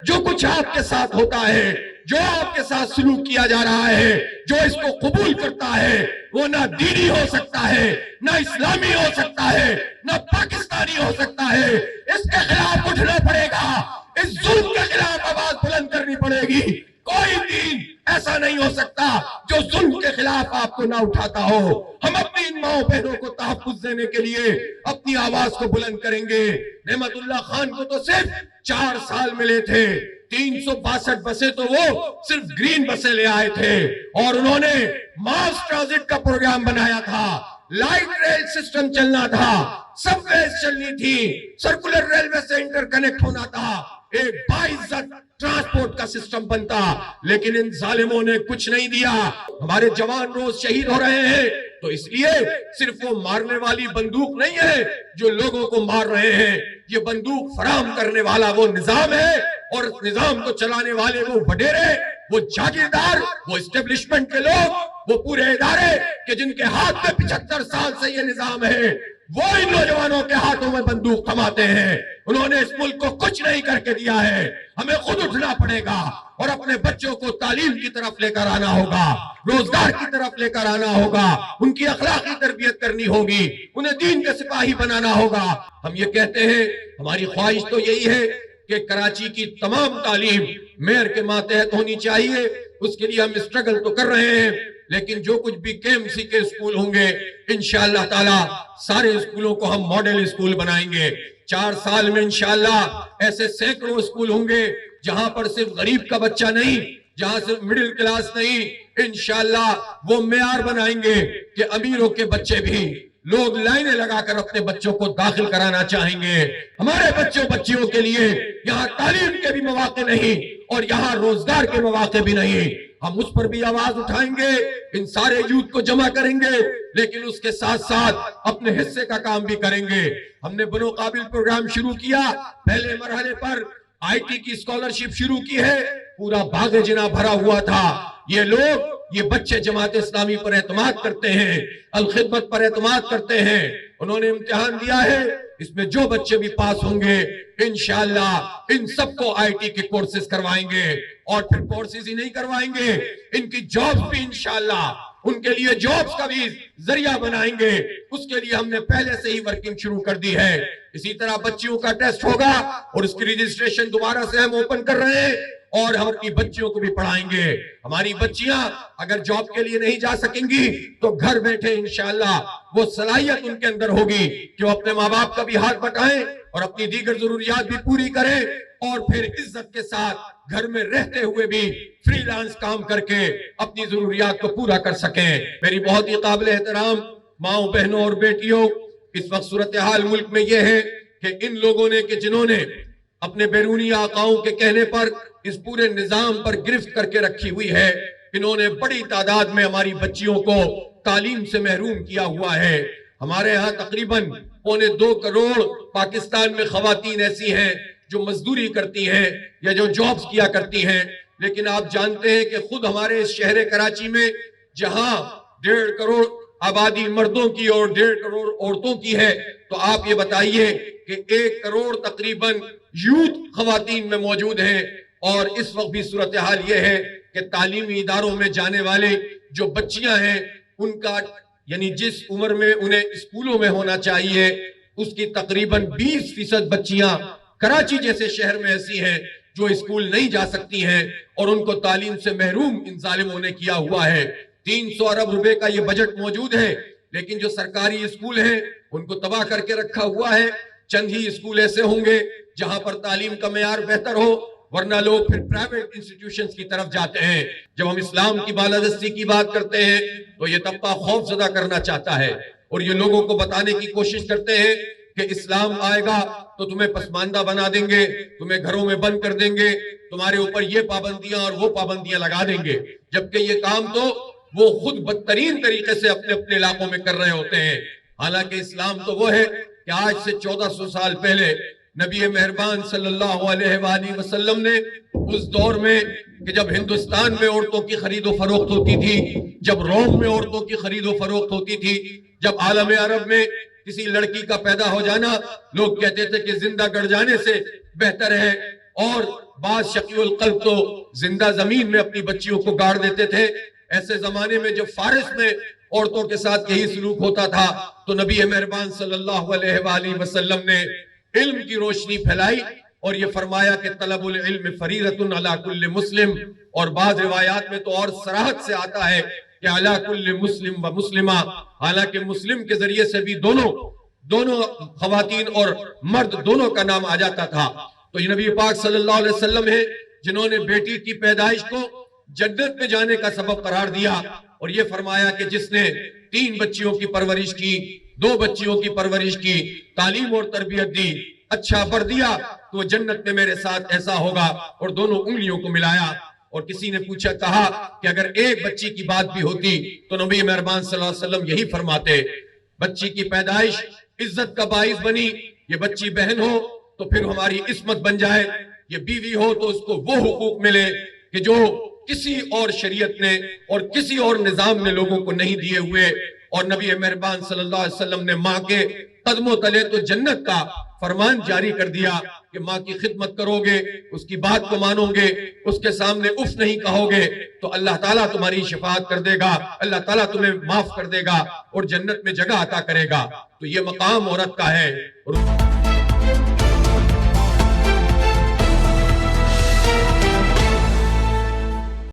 جو کچھ آپ کے ساتھ ہوتا ہے، جو آپ کے ساتھ سلوک کیا جا رہا ہے، جو اس کو قبول کرتا ہے، وہ نہ دینی ہو سکتا ہے، نہ اسلامی ہو سکتا ہے، نہ پاکستانی ہو سکتا ہے۔ اس کے خلاف اٹھنا پڑے گا، اس ظلم کے خلاف آواز بلند کرنی پڑے گی۔ کوئی دین ایسا نہیں ہو سکتا جو ظلم کے خلاف آپ کو نہ اٹھاتا ہو۔ ہم اپنی ان ماؤں بہنوں کو تحفظ دینے کے لیے اپنی آواز کو بلند کریں گے۔ نعمت اللہ خان کو تو صرف 4 سال ملے تھے، 362 بسیں تو وہ صرف گرین بسیں لے آئے تھے، اور انہوں نے ماس ٹرانزٹ کا پروگرام بنایا تھا، لائٹ ریل سسٹم چلنا تھا، سب ویز چلنی تھی، سرکولر ریلوے سے انٹر کنیکٹ ہونا تھا، ایک باعزت ٹرانسپورٹ کا سسٹم بنتا، لیکن ان ظالموں نے کچھ نہیں دیا۔ ہمارے جوان روز شہید ہو رہے ہیں تو اس لیے صرف وہ مارنے والی بندوق نہیں ہے جو لوگوں کو مار رہے ہیں، یہ بندوق فراہم کرنے والا وہ نظام ہے، اور اس نظام کو چلانے والے وہ وڈیرے، وہ جاگیردار، وہ اسٹیبلشمنٹ کے لوگ، وہ پورے ادارے کہ جن کے ہاتھ میں 75 سال سے یہ نظام ہے، وہ ان نوجوانوں کے ہاتھوں میں بندوق تھماتے ہیں۔ انہوں نے اس ملک کو کچھ نہیں کر کے دیا ہے۔ ہمیں خود اٹھنا پڑے گا اور اپنے بچوں کو تعلیم کی طرف لے کر آنا ہوگا، روزگار کی طرف لے کر آنا ہوگا، ان کی اخلاقی تربیت کرنی ہوگی، انہیں دین کے سپاہی بنانا ہوگا۔ ہم یہ کہتے ہیں، ہماری خواہش تو یہی ہے کہ کراچی کی تمام تعلیم میئر کے ماتحت ہونی چاہیے، اس کے لیے ہم اسٹرگل تو کر رہے ہیں، لیکن جو کچھ بھی کے ایم سی کے اسکول ہوں گے انشاءاللہ تعالی سارے اسکولوں کو ہم ماڈل اسکول بنائیں گے۔ 4 سال میں انشاءاللہ ایسے سینکڑوں اسکول ہوں گے جہاں پر صرف غریب کا بچہ نہیں، جہاں صرف مڈل کلاس نہیں، انشاءاللہ وہ معیار بنائیں گے کہ امیروں کے بچے بھی لوگ لائنیں لگا کر اپنے بچوں کو داخل کرانا چاہیں گے۔ ہمارے بچوں بچیوں کے لیے یہاں تعلیم کے بھی مواقع نہیں اور یہاں روزگار کے مواقع بھی نہیں۔ ہم اس پر بھی آواز اٹھائیں گے، ان سارے یوتھ کو جمع کریں گے، لیکن اس کے ساتھ ساتھ اپنے حصے کا کام بھی کریں گے۔ ہم نے بنو قابل پروگرام شروع کیا، پہلے مرحلے پر آئی ٹی کی اسکالرشپ شروع کی ہے، پورا باغ جناح بھرا ہوا تھا۔ یہ بچے جماعت اسلامی پر اعتماد کرتے ہیں، الخدمت پر اعتماد کرتے ہیں، انہوں نے امتحان دیا ہے، اس میں جو بچے بھی پاس ہوں گے انشاءاللہ ان سب کو آئی ٹی کے کورسز کروائیں گے، اور پھر کورسز ہی نہیں کروائیں گے، ان کی جابز بھی انشاءاللہ ان کے لیے جابز کا بھی ذریعہ بنائیں گے۔ اس کے لیے ہم نے پہلے سے ہی ورکنگ شروع کر دی ہے۔ اسی طرح بچیوں کا ٹیسٹ ہوگا اور اس کی رجسٹریشن دوبارہ سے ہم اوپن کر رہے ہیں، اور ہم اپنی بچیوں کو بھی پڑھائیں گے۔ ہماری بچیاں اگر جاب کے لیے نہیں جا سکیں گی تو گھر بیٹھے انشاءاللہ وہ صلاحیت ان کے اندر ہوگی کہ وہ اپنے ماں باپ کا بھی ہاتھ بٹائیں اور اپنی دیگر ضروریات بھی پوری کریں، اور پھر عزت کے ساتھ گھر میں رہتے ہوئے بھی فری لانس کام کر کے اپنی ضروریات کو پورا کر سکیں۔ میری بہت ہی قابل احترام ماؤں بہنوں اور بیٹیوں، اس وقت صورتحال ملک میں یہ ہے کہ ان لوگوں نے کہ جنہوں نے اپنے بیرونی آقاؤں کے کہنے پر اس پورے نظام پر گرفت کر کے رکھی ہوئی ہے، انہوں نے بڑی تعداد میں ہماری بچیوں کو تعلیم سے محروم کیا ہوا ہے۔ ہمارے ہاں تقریباً 2.25 کروڑ پاکستان میں خواتین ایسی ہیں جو مزدوری کرتی ہیں یا جو جابز کیا کرتی ہیں، لیکن آپ جانتے ہیں کہ خود ہمارے اس شہر کراچی میں جہاں 1.5 کروڑ آبادی مردوں کی اور 1.5 کروڑ عورتوں کی ہے، تو آپ یہ بتائیے کہ 1 کروڑ تقریباً یوتھ خواتین میں موجود ہیں، اور اس وقت بھی صورتحال یہ ہے کہ تعلیمی اداروں میں جانے والے جو بچیاں ہیں ان کا یعنی جس عمر میں انہیں اسکولوں میں ہونا چاہیے اس کی تقریباً 20% بچیاں کراچی جیسے شہر میں ایسی ہیں جو اسکول نہیں جا سکتی ہیں، اور ان کو تعلیم سے محروم ان ظالموں نے کیا ہوا ہے۔ 300 ارب روپے کا یہ بجٹ موجود ہے، لیکن جو سرکاری اسکول ہیں ان کو تباہ کر کے رکھا ہوا ہے۔ چند ہی اسکول ایسے ہوں گے جہاں پر تعلیم کا معیار بہتر ہو، ورنہ لوگ پھر پرائیویٹ انسٹیٹیوشنز کی طرف جاتے ہیں۔ جب ہم اسلام کی بالادستی کی بات کرتے ہیں تو یہ طبقہ خوف زدہ کرنا چاہتا ہے، اور یہ لوگوں کو بتانے کی کوشش کرتے ہیں کہ اسلام آئے گا تو تمہیں پسماندہ بنا دیں گے، تمہیں گھروں میں بند کر دیں گے، تمہارے اوپر یہ پابندیاں اور وہ پابندیاں لگا دیں گے، جبکہ یہ کام تو وہ خود بدترین طریقے سے اپنے اپنے علاقوں میں کر رہے ہوتے ہیں۔ حالانکہ اسلام تو وہ ہے کہ آج سے 1400 سال پہلے نبی مہربان صلی اللہ علیہ وآلہ وسلم نے اس دور میں کہ جب ہندوستان میں عورتوں کی خرید و فروخت ہوتی تھی، جب روم میں عورتوں کی خرید و فروخت ہوتی تھی، جب عالم عرب میں کسی لڑکی کا پیدا ہو جانا لوگ کہتے تھے کہ زندہ گڑ جانے سے بہتر ہے، اور بعض شقی القلب تو زندہ زمین میں اپنی بچیوں کو گاڑ دیتے تھے۔ ایسے زمانے میں جب فارس میں عورتوں کے ساتھ یہی سلوک ہوتا تھا تو نبی مہربان صلی اللہ علیہ وآلہ وسلم نے علم کی روشنی پھیلائی اور یہ فرمایا کہ طلب العلم فریضۃ علی کل مسلم، اور بعض روایات میں تو اور صراحت سے آتا ہے کہ علی کل مسلم و مسلمہ، حالانکہ مسلم کے ذریعے سے بھی دونوں خواتین اور مرد دونوں کا نام آ جاتا تھا۔ تو یہ نبی پاک صلی اللہ علیہ وسلم ہے جنہوں نے بیٹی کی پیدائش کو جنت میں جانے کا سبب قرار دیا، اور یہ فرمایا کہ جس نے 3 بچیوں کی پرورش کی، 2 بچیوں کی پرورش کی، تعلیم اور تربیت دی، اچھا بر دیا، تو وہ جنت میں میرے ساتھ ایسا ہوگا، اور دونوں انگلیوں کو ملایا۔ اور کسی نے کہا کہ اگر ایک بچی کی بات بھی ہوتی تو نبی مہربان صلی اللہ علیہ وسلم یہی فرماتے، بچی کی پیدائش عزت کا باعث بنی، یہ بچی بہن ہو تو پھر ہماری عصمت بن جائے، یہ بیوی ہو تو اس کو وہ حقوق ملے کہ جو کسی اور شریعت نے اور کسی اور نظام نے لوگوں کو نہیں دیے ہوئے۔ اور نبی مہربان صلی اللہ علیہ وسلم نے ماں کے قدموں تلے تو جنت کا فرمان جاری کر دیا کہ ماں کی خدمت کرو گے، اس کی بات کو مانو گے، اس کے سامنے اف نہیں کہو گے تو اللہ تعالیٰ تمہاری شفاعت کر دے گا، اللہ تعالیٰ تمہیں معاف کر دے گا اور جنت میں جگہ عطا کرے گا۔ تو یہ مقام عورت کا ہے۔